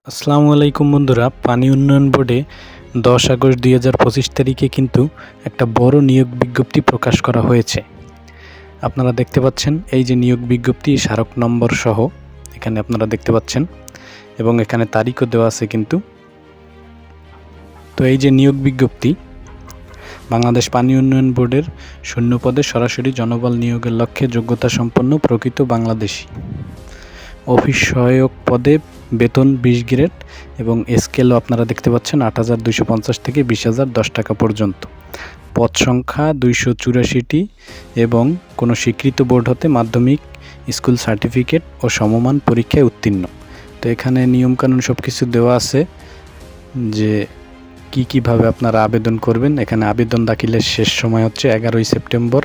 আসসালামু আলাইকুম বন্ধুরা, পানি উন্নয়ন বোর্ডে 10 আগস্ট 2025 তারিখে কিন্তু একটা বড় নিয়োগ বিজ্ঞপ্তি প্রকাশ করা হয়েছে। আপনারা দেখতে পাচ্ছেন এই যে নিয়োগ বিজ্ঞপ্তি স্মারক নম্বর সহ এখানে আপনারা দেখতে পাচ্ছেন এবং এখানে তারিখও দেওয়া আছে কিন্তু। তো এই যে নিয়োগ বিজ্ঞপ্তি, বাংলাদেশ পানি উন্নয়ন বোর্ডের শূন্য পদে সরাসরি জনবল নিয়োগের লক্ষ্যে যোগ্যতা সম্পন্ন প্রকৃত বাংলাদেশি অফিস সহায়ক পদে বেতন 20 গ্রেড এবং স্কেলও আপনারা দেখতে পাচ্ছেন 8,250 থেকে 20,010 টাকা পর্যন্ত। পদ সংখ্যা 284টি এবং কোনো স্বীকৃত বোর্ড হতে মাধ্যমিক স্কুল সার্টিফিকেট ও সমমান পরীক্ষায় উত্তীর্ণ। তো এখানে নিয়মকানুন সব কিছু দেওয়া আছে যে কীভাবে আপনারা আবেদন করবেন। এখানে আবেদন দাখিলের শেষ সময় হচ্ছে 11 সেপ্টেম্বর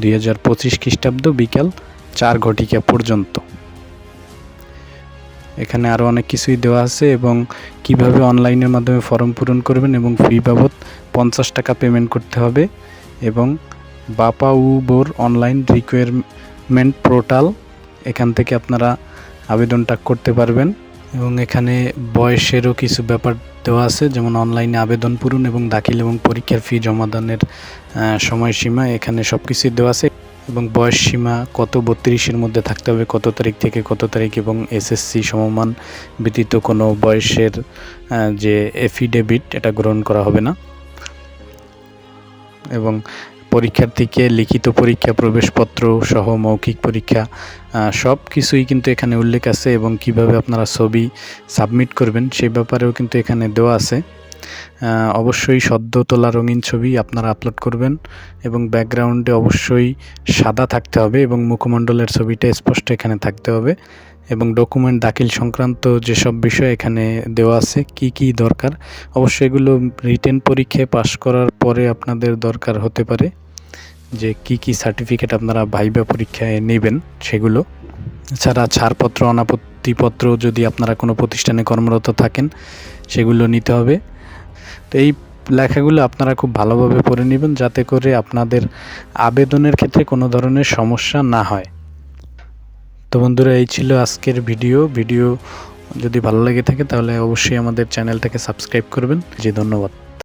2025 খ্রিস্টাব্দ বিকাল 4 ঘটিকা পর্যন্ত। এখানে আরও অনেক কিছুই দেওয়া আছে এবং কিভাবে অনলাইনের মাধ্যমে ফর্ম পূরণ করবেন এবং ফি বাবদ 50 টাকা পেমেন্ট করতে হবে এবং বাপাউবোর অনলাইন রিকোয়ারমেন্ট পোর্টাল এখান থেকে আপনারা আবেদনটা করতে পারবেন এবং এখানে বয়সেরও কিছু ব্যাপার দেওয়া আছে, যেমন অনলাইনে আবেদন পূরণ এবং দাখিল এবং পরীক্ষার ফি জমাদানের সময়সীমা এখানে সব কিছুই দেওয়া আছে এবং বয়স সীমা কত 32-এর মধ্যে থাকতে হবে, কত তারিখ থেকে কত তারিখ, এবং এসএসসি সমমান ব্যতীত কোনো বয়সের যে এফিডেভিট এটা গ্রহণ করা হবে না এবং পরীক্ষার্থীকে লিখিত পরীক্ষা, প্রবেশপত্র সহ মৌখিক পরীক্ষা সব কিছুই কিন্তু এখানে উল্লেখ আছে এবং কিভাবে আপনারা ছবি সাবমিট করবেন সেই ব্যাপারেও কিন্তু এখানে দেওয়া আছে। অবশ্যই সদ্য তোলা রঙিন ছবি আপনারা আপলোড করবেন এবং ব্যাকগ্রাউন্ডে অবশ্যই সাদা থাকতে হবে এবং মুখমণ্ডলের ছবিটা স্পষ্ট এখানে থাকতে হবে এবং ডকুমেন্ট দাখিল সংক্রান্ত যেসব বিষয় এখানে দেওয়া আছে কি দরকার। অবশ্যই এগুলো রিটেন পরীক্ষায় পাশ করার পরে আপনাদের দরকার হতে পারে যে কি সার্টিফিকেট আপনারা ভাইবা পরীক্ষায় নেবেন সেগুলো। এছাড়া ছাড়পত্র, অনাপত্তিপত্র যদি আপনারা কোনো প্রতিষ্ঠানে কর্মরত থাকেন সেগুলো নিতে হবে। তো এই লেখাগুলো আপনারা খুব ভালোভাবে পড়ে নেবেন যাতে করে আপনাদের আবেদনের ক্ষেত্রে কোনো ধরনের সমস্যা না হয়। তো বন্ধুরা, এই ছিল আজকের ভিডিও যদি ভালো লেগে থাকে তাহলে অবশ্যই আমাদের চ্যানেলটাকে সাবস্ক্রাইব করবেন। ধন্যবাদ।